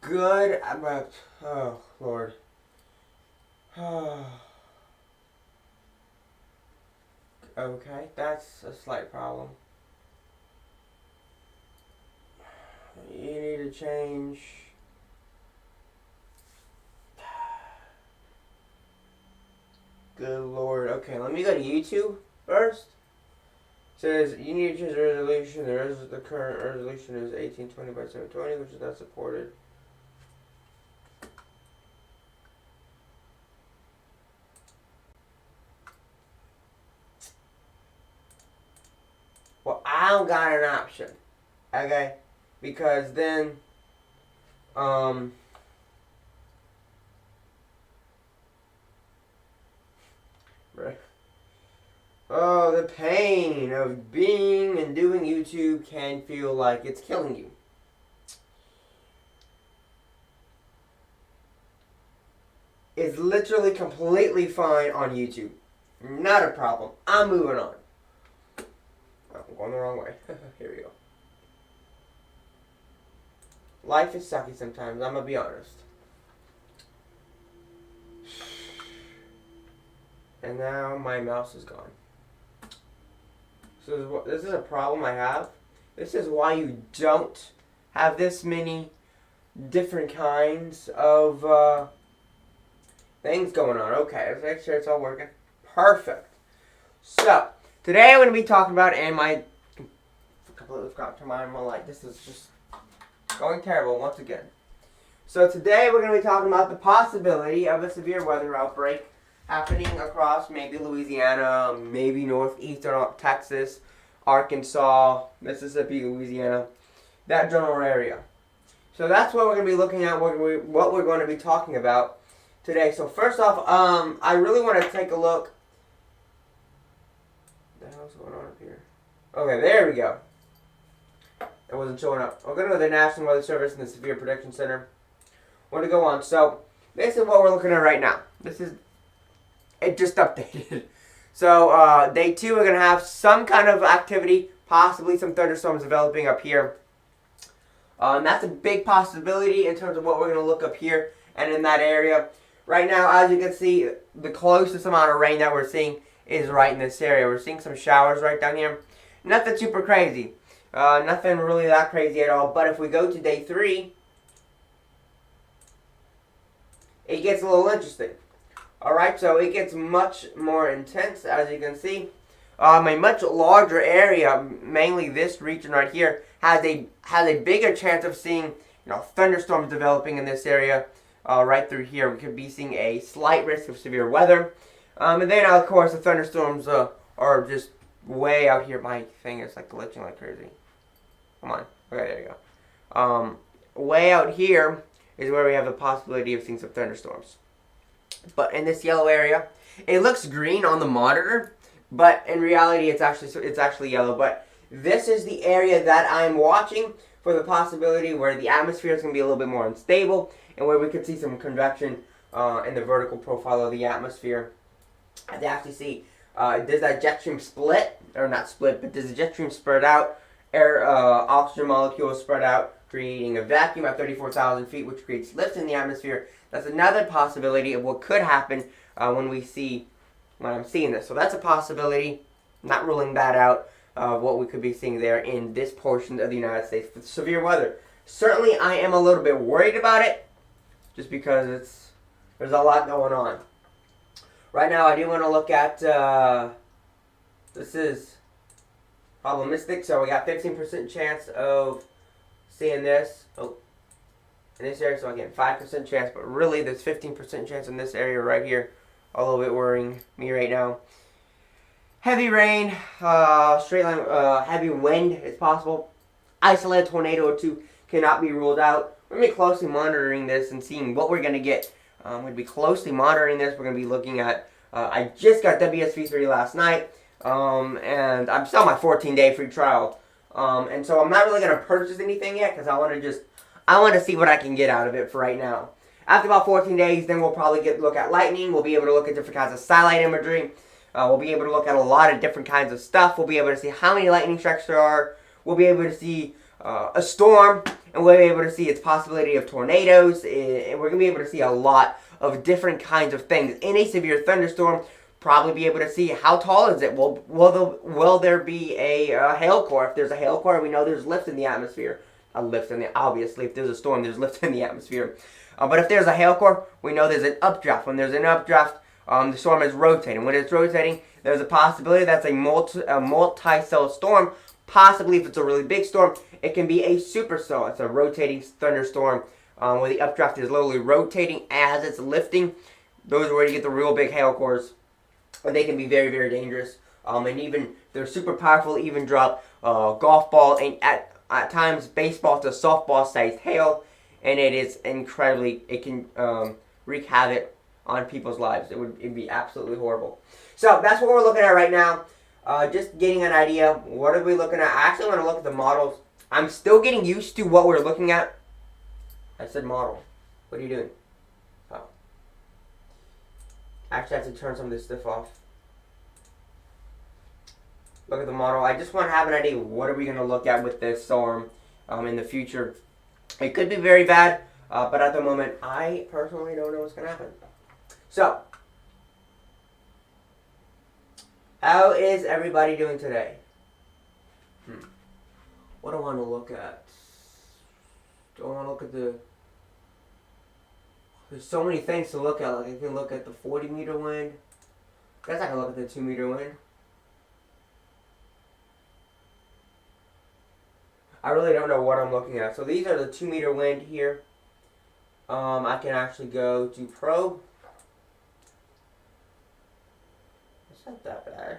good, but oh Lord. Okay, that's a slight problem. You need to change. Good Lord. Okay, let me go to YouTube first. It says you need to change the resolution. The current resolution is 1820 by 720, which is not supported. Well, I don't got an option. Okay? Because then, oh, the pain of being and doing YouTube can feel like it's killing you. It's literally completely fine on YouTube. Not a problem. I'm moving on. Oh, I'm going the wrong way. Here we go. Life is sucky sometimes, I'm gonna be honest. And now my mouse is gone. So this is a problem I have. This is why you don't have this many different kinds of things going on. Okay, let's make sure it's all working. Perfect. So, today I'm going to be talking about, and I completely forgot to turn my light. This is just going terrible once again. So today we're going to be talking about the possibility of a severe weather outbreak happening across maybe Louisiana, maybe northeastern Texas, Arkansas, Mississippi, Louisiana, that general area. So that's what we're going to be looking at, what we're going to be talking about today. So first off, I really want to take a look. What the hell's going on up here? Okay, there we go. It wasn't showing up. We're going to go to the National Weather Service and the Severe Prediction Center. We're going to go on. So this is what we're looking at right now. It just updated. So day 2, we're going to have some kind of activity, possibly some thunderstorms developing up here. And that's a big possibility in terms of what we're going to look up here and in that area. Right now, as you can see, the closest amount of rain that we're seeing is right in this area. We're seeing some showers right down here. Nothing super crazy. Nothing really that crazy at all. But if we go to day 3, it gets a little interesting. Alright, so it gets much more intense, as you can see. A much larger area, mainly this region right here, has a bigger chance of seeing thunderstorms developing in this area. Right through here, we could be seeing a slight risk of severe weather. And then, of course, the thunderstorms are just way out here. My thing is like glitching like crazy. Come on. Okay, there you go. Way out here is where we have the possibility of seeing some thunderstorms. But in this yellow area, it looks green on the monitor, but in reality, it's actually yellow. But this is the area that I'm watching for the possibility where the atmosphere is going to be a little bit more unstable, and where we could see some convection in the vertical profile of the atmosphere. As you actually see, does that jet stream split, or not split, but does the jet stream spread out? Oxygen molecules spread out, creating a vacuum at 34,000 feet, which creates lift in the atmosphere. That's another possibility of what could happen when I'm seeing this. So that's a possibility, not ruling that out, what we could be seeing there in this portion of the United States with severe weather. Certainly, I am a little bit worried about it, just because there's a lot going on. Right now, I do want to look at, this is probabilistic, so we got 15% chance of seeing this. Oh, in this area, so again, 5% chance, but really there's 15% chance in this area right here. A little bit worrying me right now. Heavy rain, straight line, heavy wind is possible. Isolated tornado or two cannot be ruled out. We're going to be closely monitoring this and seeing what we're going to get. We're going to be closely monitoring this. We're going to be looking at, I just got WSV3 last night, and I'm still on my 14-day free trial. And so I'm not really going to purchase anything yet because I want to see what I can get out of it for right now. After about 14 days, then we'll probably look at lightning. We'll be able to look at different kinds of satellite imagery. We'll be able to look at a lot of different kinds of stuff. We'll be able to see how many lightning strikes there are. We'll be able to see a storm and we'll be able to see its possibility of tornadoes, and we're going to be able to see a lot of different kinds of things in a severe thunderstorm. Probably be able to see how tall is it. Will there be a hail core? If there's a hail core, we know there's lift in the atmosphere. Obviously, if there's a storm, there's lift in the atmosphere. But if there's a hail core, we know there's an updraft. When there's an updraft, the storm is rotating. When it's rotating, there's a possibility that's a multi-cell storm. Possibly, if it's a really big storm, it can be a supercell. It's a rotating thunderstorm where the updraft is slowly rotating as it's lifting. Those are where you get the real big hail cores. And they can be very, very dangerous. And even, they're super powerful, even drop golf ball and at times baseball to softball sized hail. And it is incredibly, it can wreak havoc on people's lives. It'd be absolutely horrible. So that's what we're looking at right now. Just getting an idea. What are we looking at? I actually want to look at the models. I'm still getting used to what we're looking at. I said model. What are you doing? Oh. Actually, I have to turn some of this stuff off. Look at the model. I just want to have an idea. What are we going to look at with this storm in the future? It could be very bad, but at the moment, I personally don't know what's going to happen. So, how is everybody doing today? What do I want to look at? Do I want to look at the... There's so many things to look at. Like I can look at the 40-meter wind. I guess I can look at the 2-meter wind. I really don't know what I'm looking at. So these are the 2-meter wind here. I can actually go to probe. It's not that bad.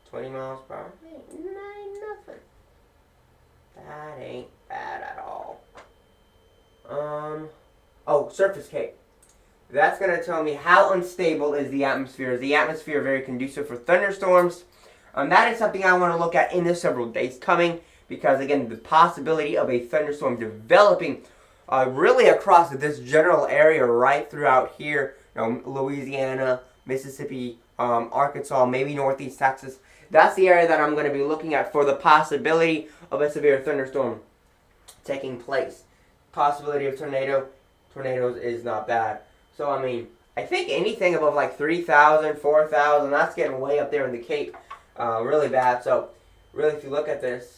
20 miles per hour. Ain't nothing. That ain't bad at all. Oh, surface cape. That's going to tell me how unstable is the atmosphere. Is the atmosphere very conducive for thunderstorms? That is something I want to look at in the several days coming. Because, again, the possibility of a thunderstorm developing really across this general area right throughout here, Louisiana, Mississippi, Arkansas, maybe northeast Texas. That's the area that I'm going to be looking at for the possibility of a severe thunderstorm taking place. Possibility of tornadoes is not bad. So, I mean, I think anything above like 3,000, 4,000, that's getting way up there in the Cape. Really bad. So, really, if you look at this,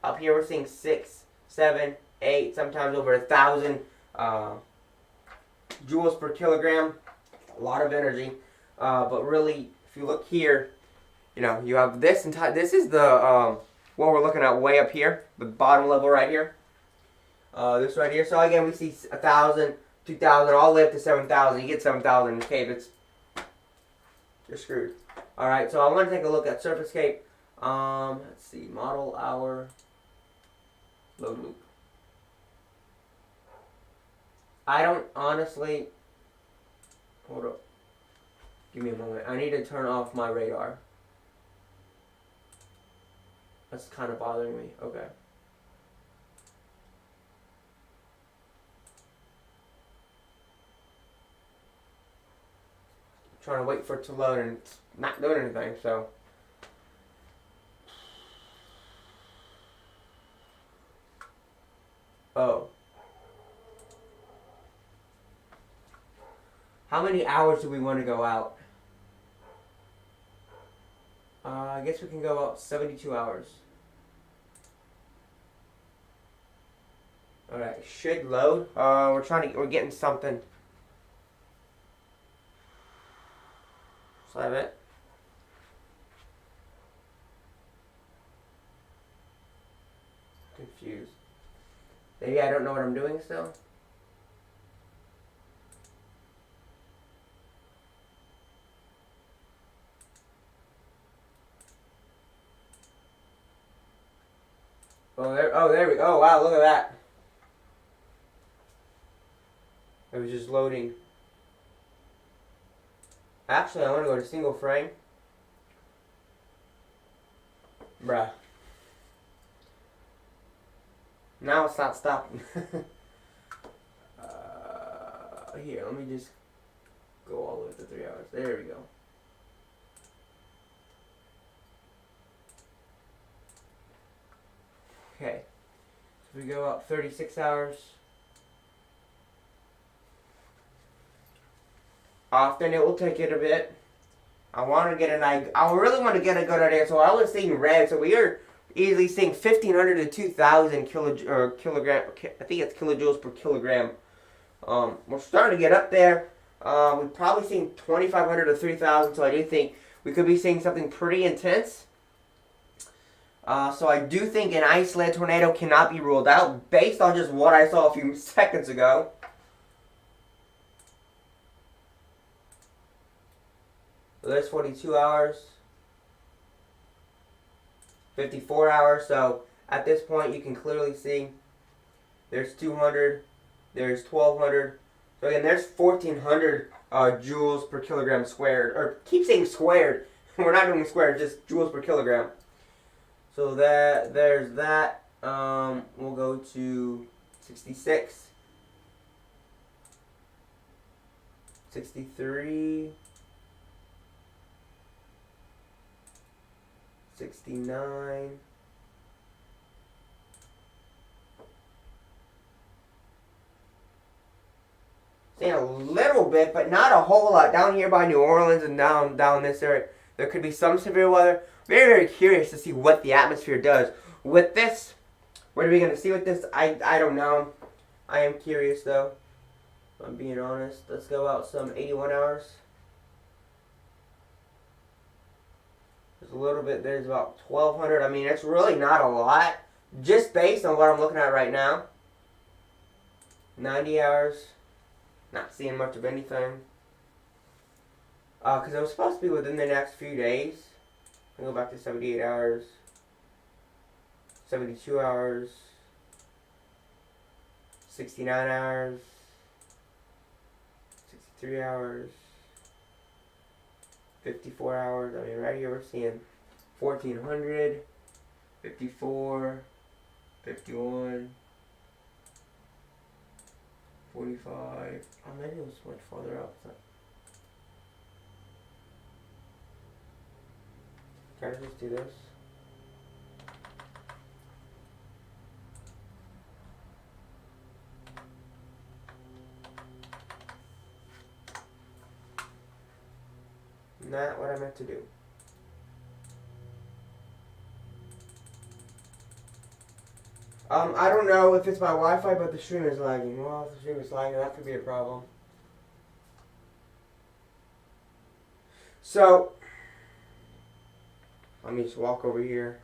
up here we're seeing 6, 7, 8, sometimes over 1,000 joules per kilogram. A lot of energy. But really, if you look here, you have this entire. This is the what we're looking at way up here, the bottom level right here. This right here. So again, we see 1,000, 2,000, all the way up to 7,000. You get 7,000 in the Cape, you're screwed. All right. So I want to take a look at surface Cape. Let's see, model hour. Load loop. I don't honestly... Hold up. Give me a moment. I need to turn off my radar. That's kind of bothering me. Okay. I'm trying to wait for it to load and it's not doing anything, so... Oh. How many hours do we want to go out? I guess we can go out 72 hours. Alright, should load. We're getting something. So I have it. Confused. Maybe I don't know what I'm doing still. There we go. Oh, wow, look at that. It was just loading. Actually, I want to go to single frame. Bruh. Now it's not stopping. Here, let me just go all the way to 3 hours. There we go. Okay. we go up 36 hours. Often it will take it a bit. I want to get I really want to get a good idea. So I was seeing red. So we are easily seeing 1,500 to 2,000 kilogram. I think it's kilojoules per kilogram. We're starting to get up there. We've probably seen 2,500 to 3,000. So I do think we could be seeing something pretty intense. So I do think an isolated tornado cannot be ruled out based on just what I saw a few seconds ago. So there's 42 hours, 54 hours. So at this point, you can clearly see there's 200, there's 1,200. So again, there's 1,400 joules per kilogram squared. Or keep saying squared. We're not doing squared, just joules per kilogram. So there's that. We'll go to 66, 63, 69, seeing a little bit, but not a whole lot down here by New Orleans and down this area. There could be some severe weather. Very, very curious to see what the atmosphere does with this. What are we going to see with this? I don't know. I am curious though. If I'm being honest. Let's go out some 81 hours. There's a little bit. There's about 1,200. I mean, it's really not a lot. Just based on what I'm looking at right now. 90 hours. Not seeing much of anything. Because it was supposed to be within the next few days. I'll go back to 78 hours. 72 hours. 69 hours. 63 hours. 54 hours. I mean, right here we're seeing 1,400. 54. 51. 45. Oh, maybe it was much farther up. Can I just do this? Not what I meant to do. I don't know if it's my Wi-Fi, but the stream is lagging. Well, if the stream is lagging, that could be a problem. So, let me just walk over here.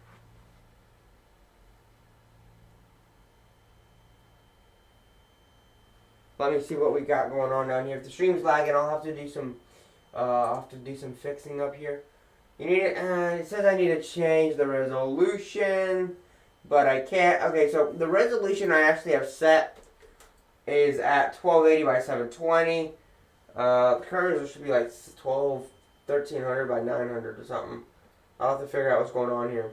Let me see what we got going on down here. If the stream's lagging, I'll have to do some fixing up here. You need it. It says I need to change the resolution, but I can't. Okay, so the resolution I actually have set is at 1280 by 720. The curves should be like 1300 by 900 or something. I'll have to figure out what's going on here.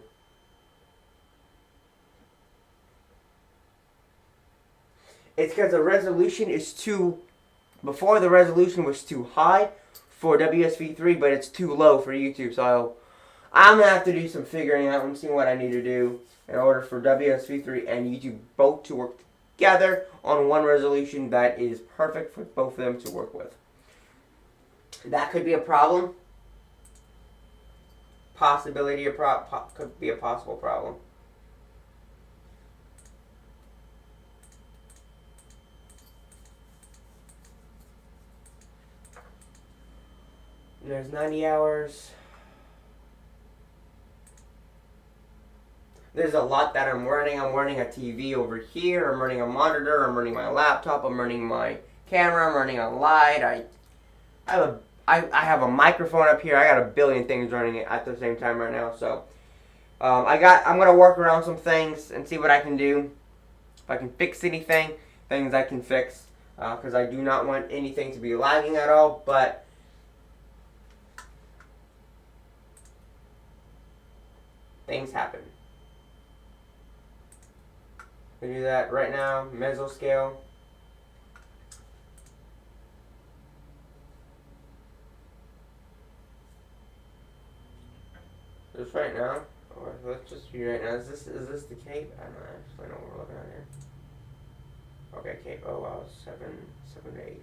It's because the resolution is before the resolution was too high for WSV3, but it's too low for YouTube. So I'm going to have to do some figuring out and seeing what I need to do in order for WSV3 and YouTube both to work together on one resolution that is perfect for both of them to work with. That could be a problem. Could be a possible problem. There's 90 hours. There's a lot that I'm running. I'm running a TV over here. I'm running a monitor. I'm running my laptop. I'm running my camera. I'm running a light. I have a microphone up here. I got a billion things running at the same time right now. So I'm gonna work around some things and see what I can do. If I can fix anything, things I can fix, because I do not want anything to be lagging at all. But things happen. We do that right now. Mesoscale. Just right now. Or let's just view right now. Is this the Cape? I don't actually know what we're looking at here. Okay, Cape. Oh wow, 7 to 800.